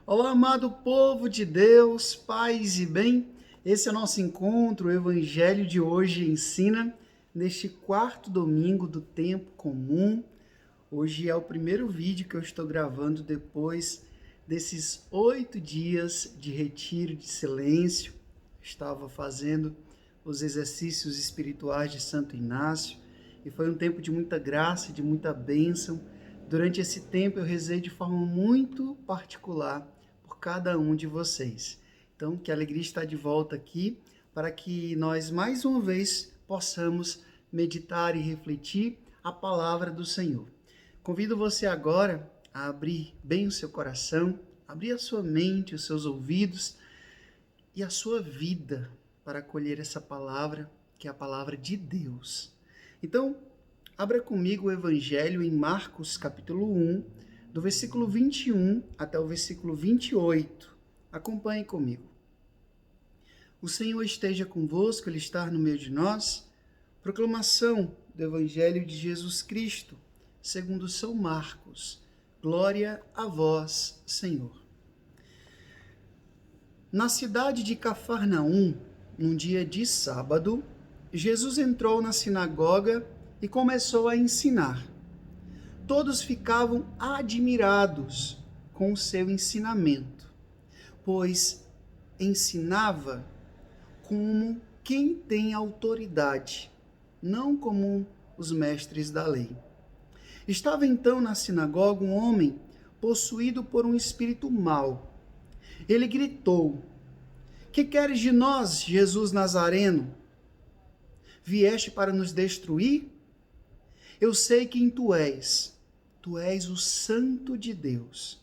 Olá, amado povo de Deus, paz e bem. Esse é o nosso encontro, o Evangelho de hoje ensina, neste quarto domingo do tempo comum. Hoje é o primeiro vídeo que eu estou gravando depois desses 8 dias de retiro de silêncio. Estava fazendo os exercícios espirituais de Santo Inácio e foi um tempo de muita graça, de muita bênção. Durante esse tempo eu rezei de forma muito particular por cada um de vocês. Então, que alegria estar de volta aqui para que nós mais uma vez possamos meditar e refletir a palavra do Senhor. Convido você agora a abrir bem o seu coração, abrir a sua mente, os seus ouvidos e a sua vida para acolher essa palavra, que é a palavra de Deus. Então, abra comigo o Evangelho em Marcos, capítulo 1, do versículo 21 até o versículo 28. Acompanhe comigo. O Senhor esteja convosco, Ele está no meio de nós. Proclamação do Evangelho de Jesus Cristo, segundo São Marcos. Glória a vós, Senhor. Na cidade de Cafarnaum, num dia de sábado, Jesus entrou na sinagoga e começou a ensinar. Todos ficavam admirados com o seu ensinamento, pois ensinava como quem tem autoridade, não como os mestres da lei. Estava então na sinagoga um homem possuído por um espírito mau. Ele gritou: "Que queres de nós, Jesus Nazareno? Vieste para nos destruir? Eu sei quem tu és o Santo de Deus."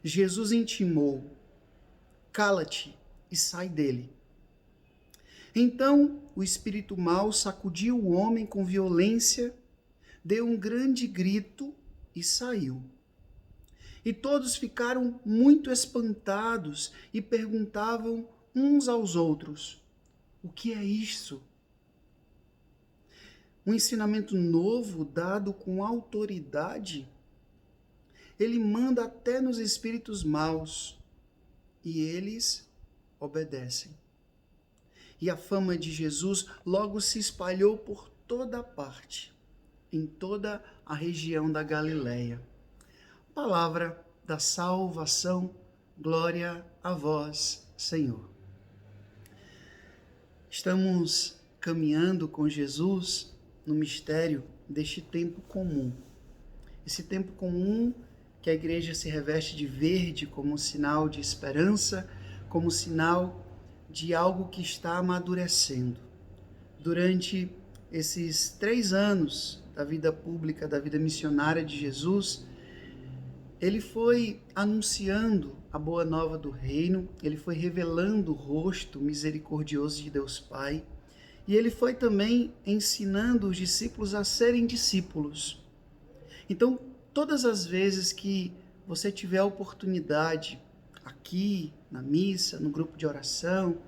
Jesus intimou: "Cala-te e sai dele." Então o espírito mau sacudiu o homem com violência, deu um grande grito e saiu. E todos ficaram muito espantados e perguntavam uns aos outros: "O que é isso?" Um ensinamento novo dado com autoridade. Ele manda até nos espíritos maus e eles obedecem. E a fama de Jesus logo se espalhou por toda parte, em toda a região da Galileia. Palavra da salvação, glória a vós, Senhor. Estamos caminhando com Jesus no mistério deste tempo comum. Esse tempo comum que a igreja se reveste de verde como sinal de esperança, como sinal de algo que está amadurecendo. Durante esses 3 anos da vida pública, da vida missionária de Jesus, ele foi anunciando a boa nova do reino, ele foi revelando o rosto misericordioso de Deus Pai, e ele foi também ensinando os discípulos a serem discípulos. Então, todas as vezes que você tiver a oportunidade, aqui na missa, no grupo de oração,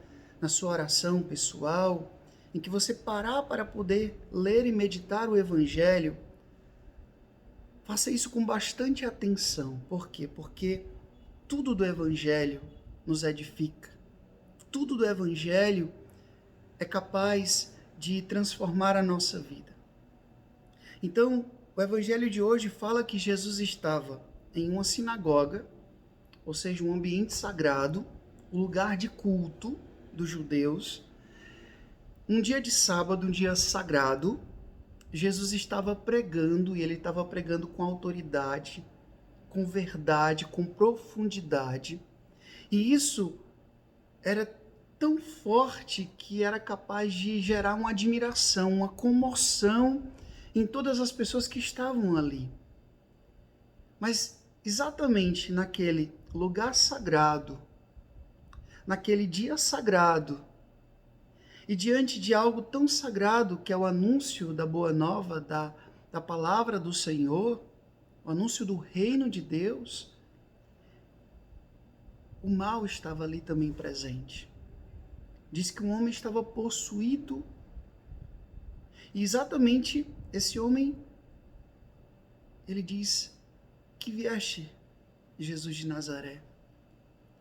na sua oração pessoal, em que você parar para poder ler e meditar o Evangelho, faça isso com bastante atenção. Por quê? Porque tudo do Evangelho nos edifica. Tudo do Evangelho é capaz de transformar a nossa vida. Então, o Evangelho de hoje fala que Jesus estava em uma sinagoga, ou seja, um ambiente sagrado, um lugar de culto dos judeus. Um dia de sábado, um dia sagrado, Jesus estava pregando, e ele estava pregando com autoridade, com verdade, com profundidade. E isso era tão forte que era capaz de gerar uma admiração, uma comoção em todas as pessoas que estavam ali. Mas exatamente naquele lugar sagrado, naquele dia sagrado, e diante de algo tão sagrado que é o anúncio da boa nova, da palavra do Senhor, o anúncio do reino de Deus, o mal estava ali também presente. Diz que um homem estava possuído, e exatamente esse homem, ele diz: "Que vieste Jesus de Nazaré.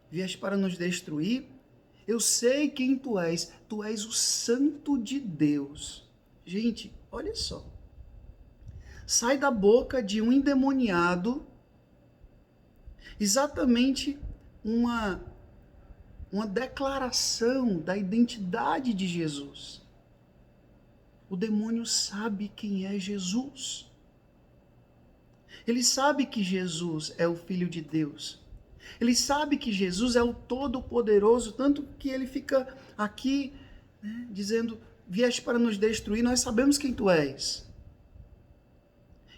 Vieste para nos destruir? Eu sei quem tu és o Santo de Deus. Gente, olha só. Sai da boca de um endemoniado exatamente uma declaração da identidade de Jesus. O demônio sabe quem é Jesus. Ele sabe que Jesus é o Filho de Deus. Ele sabe que Jesus é o Todo-Poderoso, tanto que ele fica aqui, né, dizendo, vieste para nos destruir, nós sabemos quem tu és.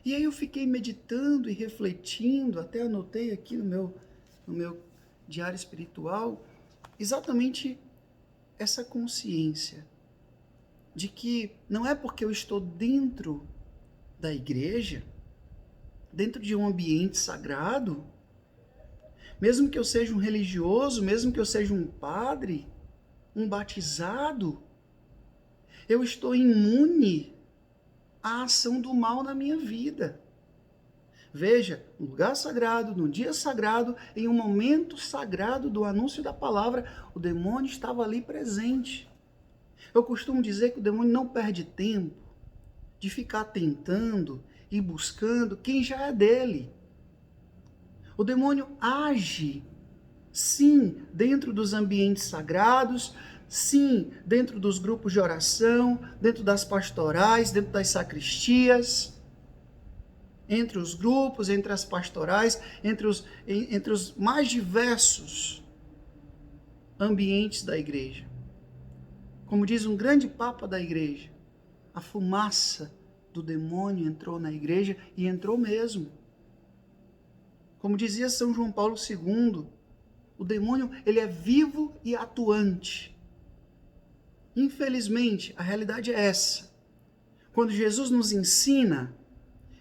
E aí eu fiquei meditando e refletindo, até anotei aqui no meu diário espiritual, exatamente essa consciência de que não é porque eu estou dentro da igreja, dentro de um ambiente sagrado, mesmo que eu seja um religioso, mesmo que eu seja um padre, um batizado, eu estou imune à ação do mal na minha vida. Veja, no lugar sagrado, no dia sagrado, em um momento sagrado do anúncio da palavra, o demônio estava ali presente. Eu costumo dizer que o demônio não perde tempo de ficar tentando e buscando quem já é dele. O demônio age, sim, dentro dos ambientes sagrados, sim, dentro dos grupos de oração, dentro das pastorais, dentro das sacristias, entre os grupos, entre as pastorais, entre os mais diversos ambientes da igreja. Como diz um grande papa da igreja, a fumaça do demônio entrou na igreja e entrou mesmo. Como dizia São João Paulo II, o demônio ele é vivo e atuante. Infelizmente, a realidade é essa. Quando Jesus nos ensina,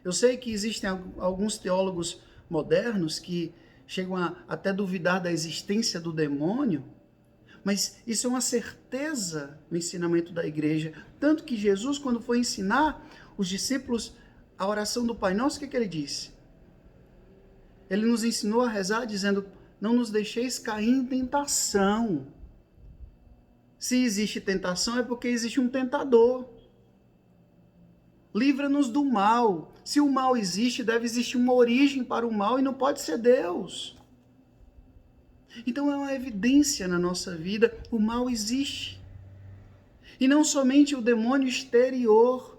eu sei que existem alguns teólogos modernos que chegam a até duvidar da existência do demônio, mas isso é uma certeza no ensinamento da igreja. Tanto que Jesus, quando foi ensinar os discípulos a oração do Pai Nosso, o que ele disse? Ele nos ensinou a rezar dizendo, não nos deixeis cair em tentação. Se existe tentação é porque existe um tentador. Livra-nos do mal. Se o mal existe, deve existir uma origem para o mal e não pode ser Deus. Então é uma evidência na nossa vida, o mal existe. E não somente o demônio exterior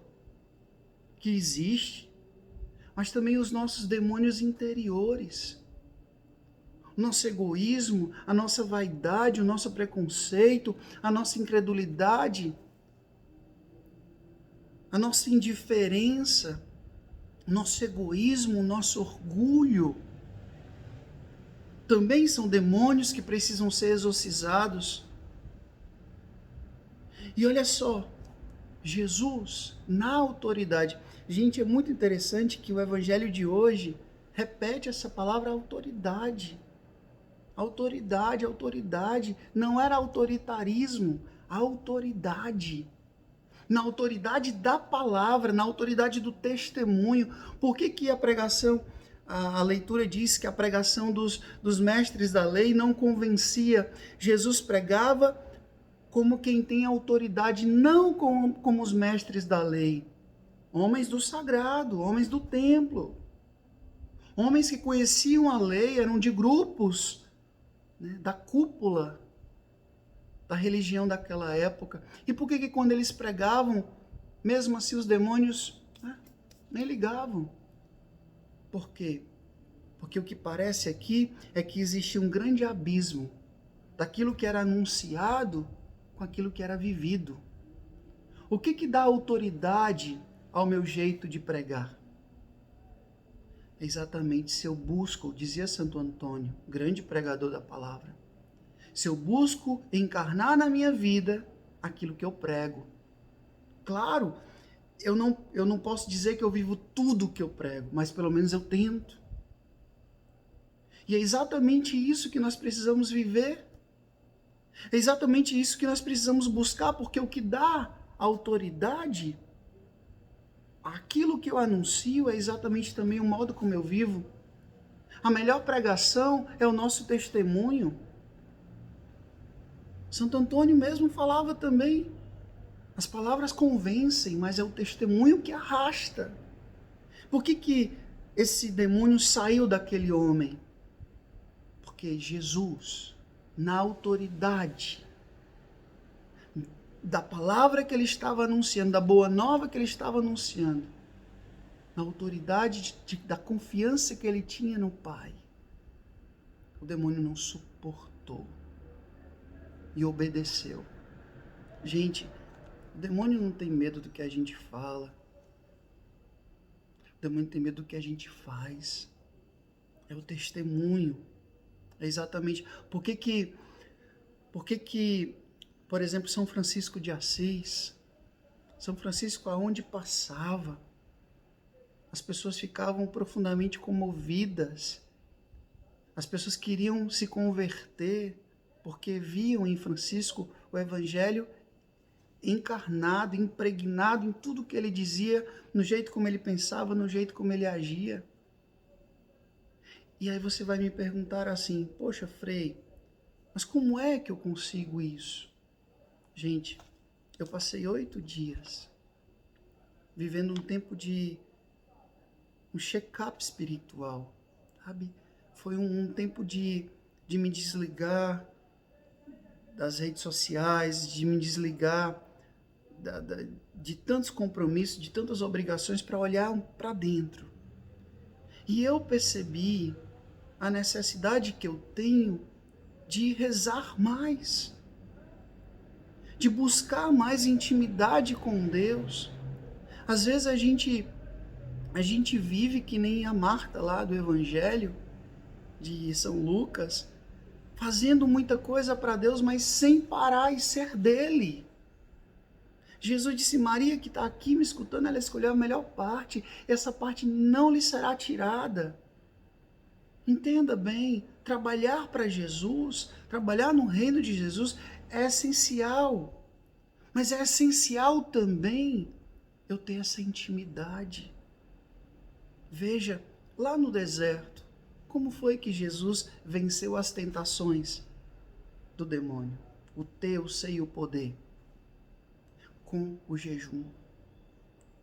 que existe, mas também os nossos demônios interiores. O nosso egoísmo, a nossa vaidade, o nosso preconceito, a nossa incredulidade, a nossa indiferença, o nosso egoísmo, o nosso orgulho, também são demônios que precisam ser exorcizados. E olha só, Jesus, na autoridade. Gente, é muito interessante que o evangelho de hoje repete essa palavra autoridade. Autoridade, autoridade. Não era autoritarismo, autoridade. Na autoridade da palavra, na autoridade do testemunho. Por que a pregação, a leitura diz que a pregação dos mestres da lei não convencia? Jesus pregava como quem tem autoridade, não como os mestres da lei. Homens do sagrado, homens do templo. Homens que conheciam a lei, eram de grupos, né, da cúpula da religião daquela época. E por que quando eles pregavam, mesmo assim os demônios nem ligavam? Por quê? Porque o que parece aqui é que existia um grande abismo daquilo que era anunciado com aquilo que era vivido. O que dá autoridade ao meu jeito de pregar? É exatamente se eu busco, dizia Santo Antônio, grande pregador da palavra, se eu busco encarnar na minha vida aquilo que eu prego. Claro, eu não posso dizer que eu vivo tudo que eu prego, mas pelo menos eu tento. E é exatamente isso que nós precisamos viver. É exatamente isso que nós precisamos buscar, porque o que dá autoridade, aquilo que eu anuncio, é exatamente também o modo como eu vivo. A melhor pregação é o nosso testemunho. Santo Antônio mesmo falava também. As palavras convencem, mas é o testemunho que arrasta. Por que esse demônio saiu daquele homem? Porque Jesus, na autoridade da palavra que ele estava anunciando, da boa nova que ele estava anunciando, na autoridade da confiança que ele tinha no Pai, o demônio não suportou e obedeceu. Gente, o demônio não tem medo do que a gente fala. O demônio tem medo do que a gente faz. É o testemunho. É exatamente. Por que, por exemplo, São Francisco de Assis, São Francisco, aonde passava, as pessoas ficavam profundamente comovidas. As pessoas queriam se converter porque viam em Francisco o Evangelho encarnado, impregnado em tudo que ele dizia, no jeito como ele pensava, no jeito como ele agia. E aí você vai me perguntar assim, poxa, Frei, mas como é que eu consigo isso? Gente, eu passei 8 dias vivendo um tempo de um check-up espiritual, sabe? Foi um tempo de me desligar das redes sociais, de me desligar de tantos compromissos, de tantas obrigações, para olhar para dentro. E eu percebi a necessidade que eu tenho de rezar mais, de buscar mais intimidade com Deus. Às vezes a gente vive que nem a Marta lá do Evangelho de São Lucas, fazendo muita coisa para Deus, mas sem parar e ser dele. Jesus disse, Maria que está aqui me escutando, ela escolheu a melhor parte, essa parte não lhe será tirada. Entenda bem, trabalhar para Jesus, trabalhar no reino de Jesus é essencial, mas é essencial também eu ter essa intimidade. Veja, lá no deserto, como foi que Jesus venceu as tentações do demônio? O teu sei o poder. Com o jejum,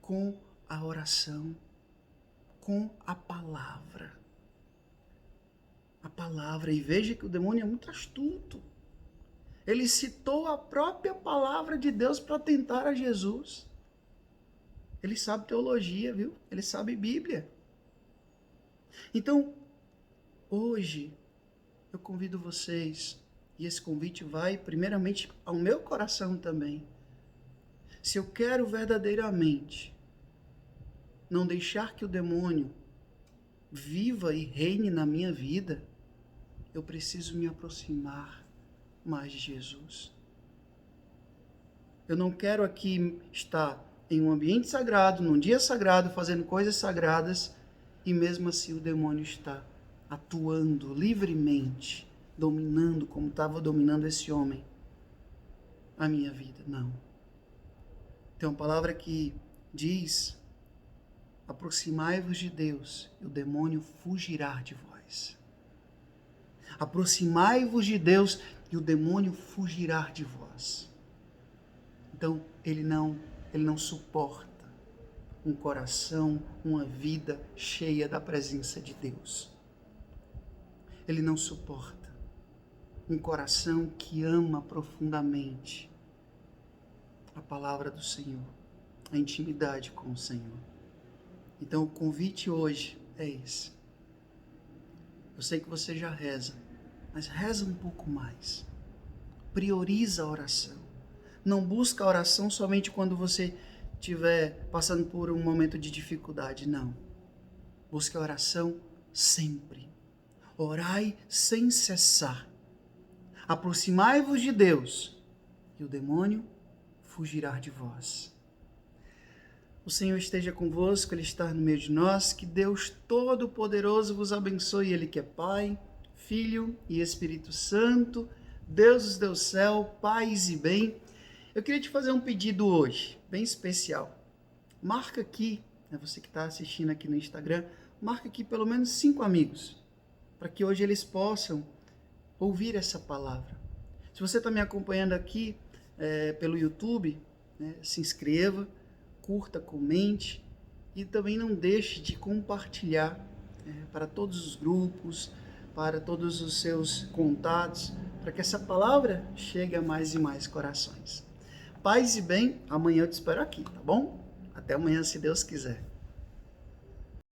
com a oração, com a palavra. A palavra, e veja que o demônio é muito astuto. Ele citou a própria palavra de Deus para tentar a Jesus. Ele sabe teologia, viu? Ele sabe Bíblia. Então, hoje, eu convido vocês, e esse convite vai primeiramente ao meu coração também. Se eu quero verdadeiramente não deixar que o demônio viva e reine na minha vida, eu preciso me aproximar mais de Jesus. Eu não quero aqui estar em um ambiente sagrado, num dia sagrado, fazendo coisas sagradas, e mesmo assim o demônio está atuando livremente, dominando como estava dominando esse homem a minha vida. Não. Tem uma palavra que diz, aproximai-vos de Deus e o demônio fugirá de vós. Aproximai-vos de Deus e o demônio fugirá de vós. Então, ele não suporta um coração, uma vida cheia da presença de Deus. Ele não suporta um coração que ama profundamente a palavra do Senhor, a intimidade com o Senhor. Então, o convite hoje é esse. Eu sei que você já reza, mas reza um pouco mais. Prioriza a oração. Não busca a oração somente quando você estiver passando por um momento de dificuldade, não. Busque a oração sempre. Orai sem cessar. Aproximai-vos de Deus e o demônio fugirá de vós. O Senhor esteja convosco, Ele está no meio de nós. Que Deus Todo-Poderoso vos abençoe, Ele que é Pai, Filho e Espírito Santo, Deus do céu, paz e bem. Eu queria te fazer um pedido hoje, bem especial. Marca aqui, você que está assistindo aqui no Instagram, marca aqui pelo menos 5 amigos. para que hoje eles possam ouvir essa palavra. Se você está me acompanhando aqui pelo YouTube, né, se inscreva, curta, comente e também não deixe de compartilhar para todos os grupos, para todos os seus contatos, para que essa palavra chegue a mais e mais corações. Paz e bem, amanhã eu te espero aqui, tá bom? Até amanhã, se Deus quiser.